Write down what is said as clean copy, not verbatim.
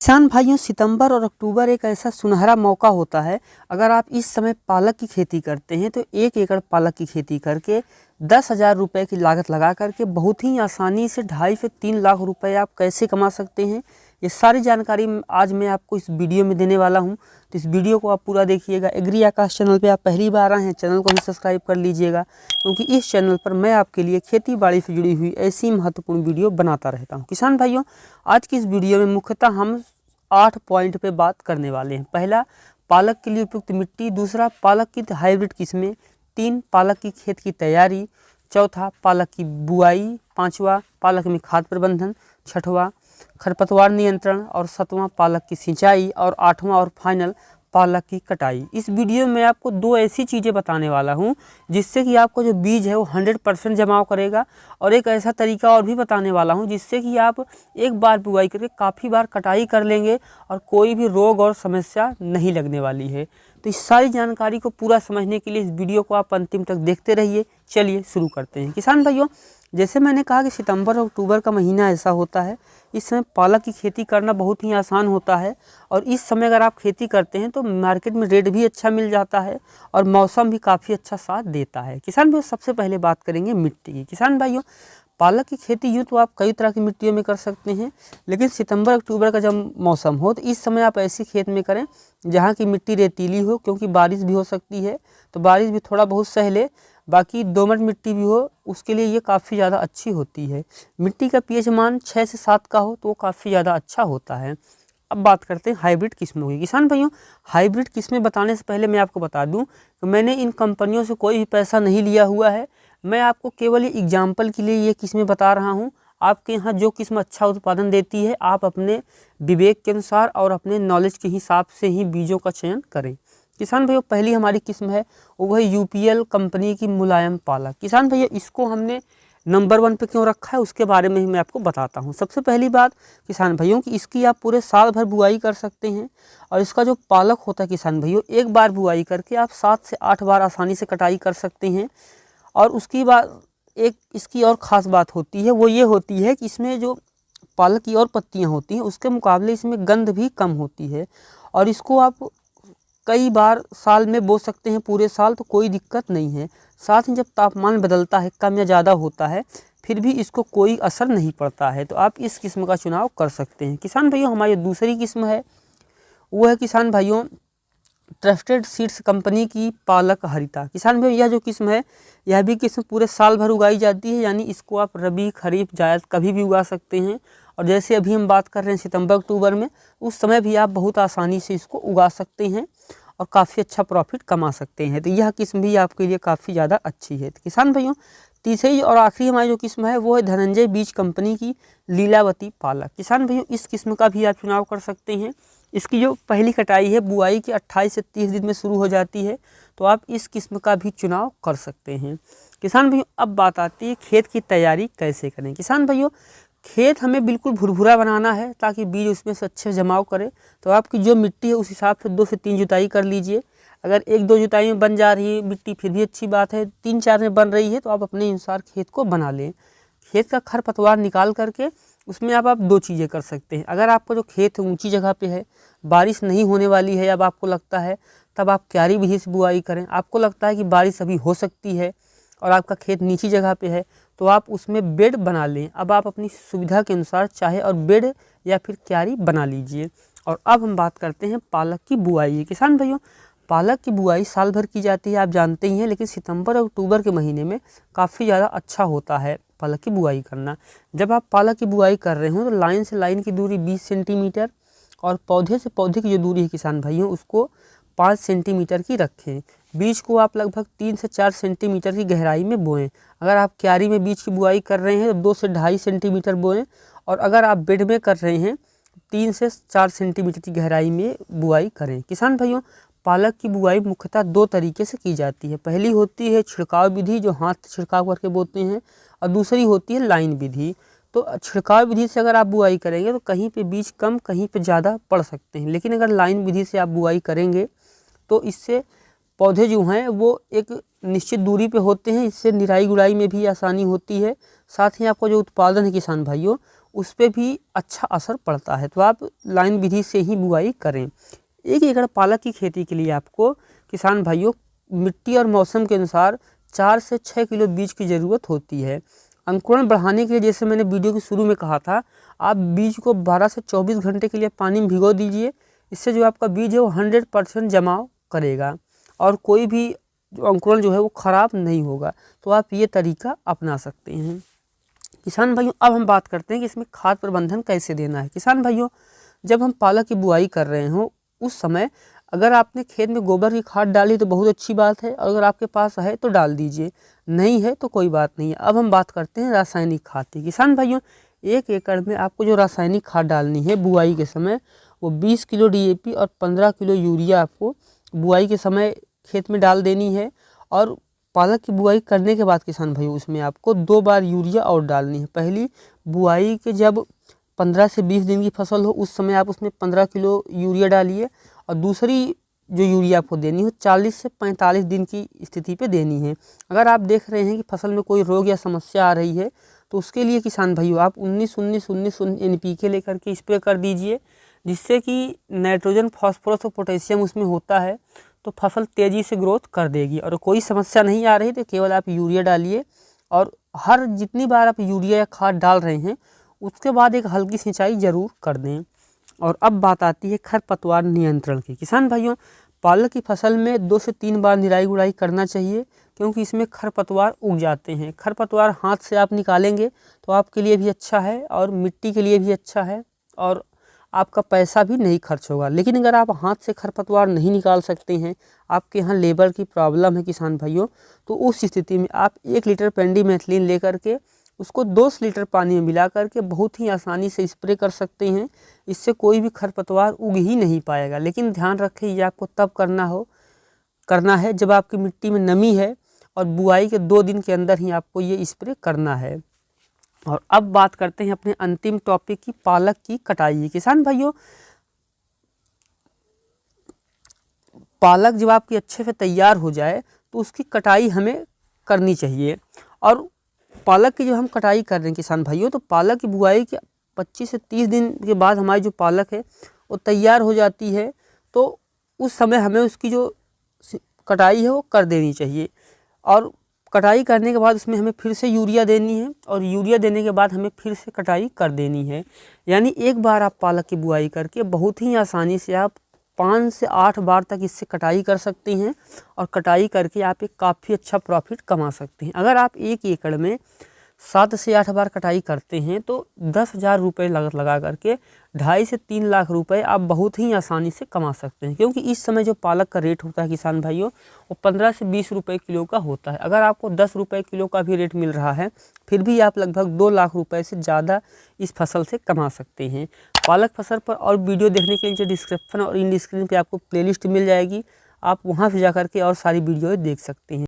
किसान भाइयों, सितंबर और अक्टूबर एक ऐसा सुनहरा मौका होता है। अगर आप इस समय पालक की खेती करते हैं तो 1 एकड़ पालक की खेती करके 10,000 रुपये की लागत लगा करके बहुत ही आसानी से 2.5 से 3 लाख रुपए आप कैसे कमा सकते हैं, ये सारी जानकारी आज मैं आपको इस वीडियो में देने वाला हूं। तो इस वीडियो को आप पूरा देखिएगा। एग्री आकाश चैनल पे आप पहली बार आए हैं, चैनल को भी सब्सक्राइब कर लीजिएगा, क्योंकि इस चैनल पर मैं आपके लिए खेती बाड़ी से जुड़ी हुई ऐसी महत्वपूर्ण वीडियो बनाता रहता हूँ। किसान भाइयों, आज की इस वीडियो में मुख्यतः हम 8 पॉइंट पे बात करने वाले हैं। पहला, पालक के लिए उपयुक्त मिट्टी। दूसरा, पालक की हाइब्रिड किस्में। 3, पालक की खेत की तैयारी। चौथा, पालक की बुआई। पांचवा, पालक में खाद प्रबंधन। छठवां, खरपतवार नियंत्रण। और 7वां, पालक की सिंचाई। और 8वां और फाइनल, पालक की कटाई। इस वीडियो में आपको 2 ऐसी चीज़ें बताने वाला हूं जिससे कि आपको जो बीज है वो 100% जमाव करेगा, और एक ऐसा तरीका और भी बताने वाला हूं जिससे कि आप एक बार बुआई करके काफ़ी बार कटाई कर लेंगे और कोई भी रोग और समस्या नहीं लगने वाली है। तो इस सारी जानकारी को पूरा समझने के लिए इस वीडियो को आप अंतिम तक देखते रहिए। चलिए शुरू करते हैं। किसान भाइयों, जैसे मैंने कहा कि सितंबर और अक्टूबर का महीना ऐसा होता है, इस समय पालक की खेती करना बहुत ही आसान होता है। और इस समय अगर आप खेती करते हैं तो मार्केट में रेट भी अच्छा मिल जाता है और मौसम भी काफ़ी अच्छा साथ देता है। किसान भाइयों, सबसे पहले बात करेंगे मिट्टी की। किसान भाइयों, पालक की खेती यूँ तो आप कई तरह की मिट्टियों में कर सकते हैं, लेकिन सितंबर अक्टूबर का जब मौसम हो तो इस समय आप ऐसी खेत में करें जहाँ की मिट्टी रेतीली हो, क्योंकि बारिश भी हो सकती है, तो बारिश भी थोड़ा बहुत सह ले। बाकी दोमट मिट्टी भी हो, उसके लिए ये काफ़ी ज़्यादा अच्छी होती है। मिट्टी का पीएच मान 6 से 7 का हो तो वो काफ़ी ज़्यादा अच्छा होता है। अब बात करते हैं हाइब्रिड किस्मों की। किसान भाइयों, हाइब्रिड किस्में बताने से पहले मैं आपको बता दूं कि मैंने इन कंपनियों से कोई भी पैसा नहीं लिया हुआ है। मैं आपको केवल ये एग्जाम्पल के लिए ये किस्में बता रहा हूँ। आपके यहाँ जो किस्म अच्छा उत्पादन देती है, आप अपने विवेक के अनुसार और अपने नॉलेज के हिसाब से ही बीजों का चयन करें। किसान भाइयों, पहली हमारी किस्म है वो है यूपीएल कंपनी की मुलायम पालक। किसान भैया, इसको हमने नंबर 1 पे क्यों रखा है उसके बारे में ही मैं आपको बताता हूँ। सबसे पहली बात किसान भाइयों की, इसकी आप पूरे साल भर बुआई कर सकते हैं, और इसका जो पालक होता है किसान भाइयों, एक बार बुआई करके आप 7 से 8 बार आसानी से कटाई कर सकते हैं। और उसकी बाद एक इसकी और ख़ास बात होती है, वो ये होती है कि इसमें जो पालक की और पत्तियाँ होती हैं उसके मुकाबले इसमें गंध भी कम होती है, और इसको आप कई बार साल में बो सकते हैं, पूरे साल, तो कोई दिक्कत नहीं है। साथ ही जब तापमान बदलता है, कम या ज़्यादा होता है, फिर भी इसको कोई असर नहीं पड़ता है, तो आप इस किस्म का चुनाव कर सकते हैं। किसान भाइयों, हमारी दूसरी किस्म है वो है किसान भाइयों ट्रस्टेड सीड्स कंपनी की पालक हरिता। किसान भाइयों, यह जो किस्म है, यह भी किस्म पूरे साल भर उगाई जाती है, यानी इसको आप रबी खरीफ जायद कभी भी उगा सकते हैं। और जैसे अभी हम बात कर रहे हैं सितंबर अक्टूबर में, उस समय भी आप बहुत आसानी से इसको उगा सकते हैं और काफ़ी अच्छा प्रॉफिट कमा सकते हैं। तो यह किस्म भी आपके लिए काफ़ी ज़्यादा अच्छी है। तो किसान भाइयों, तीसरी और आखिरी हमारी जो किस्म है वो है धनंजय बीज कंपनी की लीलावती पालक। किसान भाइयों, इस किस्म का भी आप चुनाव कर सकते हैं। इसकी जो पहली कटाई है बुआई की 28 से 30 दिन में शुरू हो जाती है, तो आप इस किस्म का भी चुनाव कर सकते हैं। किसान भाइयों, अब बात आती है खेत की तैयारी कैसे करें। किसान भाइयों, खेत हमें बिल्कुल भुरभुरा बनाना है ताकि बीज उसमें से अच्छे जमाव करे। तो आपकी जो मिट्टी है उस हिसाब से 2 से 3 जुताई कर लीजिए। अगर 1-2 जुताई में बन जा रही है मिट्टी फिर भी अच्छी बात है, 3-4 में बन रही है तो आप अपने अनुसार खेत को बना लें। खेत का खरपतवार निकाल करके उसमें आप 2 चीज़ें कर सकते हैं। अगर आपका जो खेत ऊंची जगह पे है, बारिश नहीं होने वाली है, अब आपको लगता है, तब आप क्यारी विधि से बुआई करें। आपको लगता है कि बारिश अभी हो सकती है और आपका खेत नीची जगह पे है, तो आप उसमें बेड बना लें। अब आप अपनी सुविधा के अनुसार चाहे और बेड या फिर क्यारी बना लीजिए। और अब हम बात करते हैं पालक की बुआई। किसान भाइयों, पालक की बुआई साल भर की जाती है, आप जानते ही हैं, लेकिन सितंबर और अक्टूबर के महीने में काफ़ी ज़्यादा अच्छा होता है पालक की बुआई करना। जब आप पालक की बुआई कर रहे हो तो लाइन से लाइन की दूरी 20 सेंटीमीटर और पौधे से पौधे की जो दूरी है किसान भाइयों उसको 5 सेंटीमीटर की रखें। बीज को आप लगभग 3 से 4 सेंटीमीटर की गहराई में बोएं। अगर आप क्यारी में बीज की बुआई कर रहे हैं तो 2 से 2.5 सेंटीमीटर बोएं, और अगर आप बेड में कर रहे हैं 3 से 4 सेंटीमीटर की गहराई में बुआई करें। किसान भाइयों, पालक की बुआई मुख्यतः 2 तरीके से की जाती है। पहली होती है छिड़काव विधि, जो हाथ से छिड़काव करके बोते हैं, और दूसरी होती है लाइन विधि। तो छिड़काव विधि से अगर आप बुआई करेंगे तो कहीं पे बीज कम कहीं पे ज़्यादा पड़ सकते हैं, लेकिन अगर लाइन विधि से आप बुआई करेंगे तो इससे पौधे जो हैं वो एक निश्चित दूरी पे होते हैं, इससे निराई गुड़ाई में भी आसानी होती है। साथ ही आपका जो उत्पादन है किसान भाइयों उस पर भी अच्छा असर पड़ता है। तो आप लाइन विधि से ही बुआई करें। 1 एकड़ पालक की खेती के लिए आपको किसान भाइयों मिट्टी और मौसम के अनुसार 4 से 6 किलो बीज की ज़रूरत होती है। अंकुरण बढ़ाने के लिए जैसे मैंने वीडियो के शुरू में कहा था, आप बीज को 12 से 24 घंटे के लिए पानी में भिगो दीजिए। इससे जो आपका बीज है वो 100% जमाव करेगा और कोई भी अंकुरण जो है वो ख़राब नहीं होगा। तो आप ये तरीका अपना सकते हैं। किसान भाइयों अब हम बात करते हैं कि इसमें खाद प्रबंधन कैसे देना है। किसान भाइयों जब हम पालक की बुआई कर रहे हों उस समय अगर आपने खेत में गोबर की खाद डाली तो बहुत अच्छी बात है, अगर आपके पास है तो डाल दीजिए, नहीं है तो कोई बात नहीं है। अब हम बात करते हैं रासायनिक खाद की। किसान भाइयों 1 एकड़ में आपको जो रासायनिक खाद डालनी है बुआई के समय वो 20 किलो DAP और 15 किलो यूरिया आपको बुआई के समय खेत में डाल देनी है। और पालक की बुआई करने के बाद किसान भाइयों उसमें आपको 2 बार यूरिया और डालनी है। पहली बुआई के जब 15 से 20 दिन की फसल हो उस समय आप उसमें 15 किलो यूरिया डालिए और दूसरी जो यूरिया आपको देनी हो 40 से 45 दिन की स्थिति पे देनी है। अगर आप देख रहे हैं कि फसल में कोई रोग या समस्या आ रही है तो उसके लिए किसान भाइयों आप 19-19-19 NPK लेकर के स्प्रे कर दीजिए, जिससे कि नाइट्रोजन, फास्फोरस और पोटेशियम उसमें होता है तो फसल तेज़ी से ग्रोथ कर देगी। और कोई समस्या नहीं आ रही तो केवल आप यूरिया डालिए और हर जितनी बार आप यूरिया या खाद डाल रहे हैं उसके बाद एक हल्की सिंचाई ज़रूर कर दें। और अब बात आती है खरपतवार नियंत्रण की। किसान भाइयों पालक की फसल में 2 से 3 बार निराई गुड़ाई करना चाहिए, क्योंकि इसमें खरपतवार उग जाते हैं। खरपतवार हाथ से आप निकालेंगे तो आपके लिए भी अच्छा है और मिट्टी के लिए भी अच्छा है और आपका पैसा भी नहीं खर्च होगा। लेकिन अगर आप हाथ से खरपतवार नहीं निकाल सकते हैं, आपके यहाँ लेबर की प्रॉब्लम है किसान भाइयों, तो उस स्थिति में आप 1 लीटर पेंडीमेथलिन लेकर के उसको 2 लीटर पानी में मिला करके बहुत ही आसानी से स्प्रे कर सकते हैं। इससे कोई भी खरपतवार उग ही नहीं पाएगा। लेकिन ध्यान रखें ये आपको तब करना है जब आपकी मिट्टी में नमी है और बुआई के 2 दिन के अंदर ही आपको ये स्प्रे करना है। और अब बात करते हैं अपने अंतिम टॉपिक की, पालक की कटाई। किसान भाइयों पालक जब आपकी अच्छे से तैयार हो जाए तो उसकी कटाई हमें करनी चाहिए। और पालक की जो हम कटाई कर रहे हैं किसान भाइयों, तो पालक की बुआई के 25 से 30 दिन के बाद हमारी जो पालक है वो तैयार हो जाती है, तो उस समय हमें उसकी जो कटाई है वो कर देनी चाहिए। और कटाई करने के बाद उसमें हमें फिर से यूरिया देनी है और यूरिया देने के बाद हमें फिर से कटाई कर देनी है। यानी एक बार आप पालक की बुआई करके बहुत ही आसानी से आप 5 से 8 बार तक इससे कटाई कर सकते हैं और कटाई करके आप एक काफ़ी अच्छा प्रॉफिट कमा सकते हैं। अगर आप 1 एकड़ में 7 से 8 बार कटाई करते हैं तो 10,000 रुपये लागत लगा करके 2.5 से 3 लाख रुपए आप बहुत ही आसानी से कमा सकते हैं। क्योंकि इस समय जो पालक का रेट होता है किसान भाइयों वो 15 से 20 रुपए किलो का होता है। अगर आपको 10 रुपये किलो का भी रेट मिल रहा है फिर भी आप लगभग 2 लाख रुपए से ज़्यादा इस फसल से कमा सकते हैं। पालक फसल पर और वीडियो देखने के नीचे डिस्क्रिप्शन और इन स्क्रीन पर आपको प्लेलिस्ट मिल जाएगी, आप वहाँ से जा कर के और सारी वीडियो देख सकते हैं।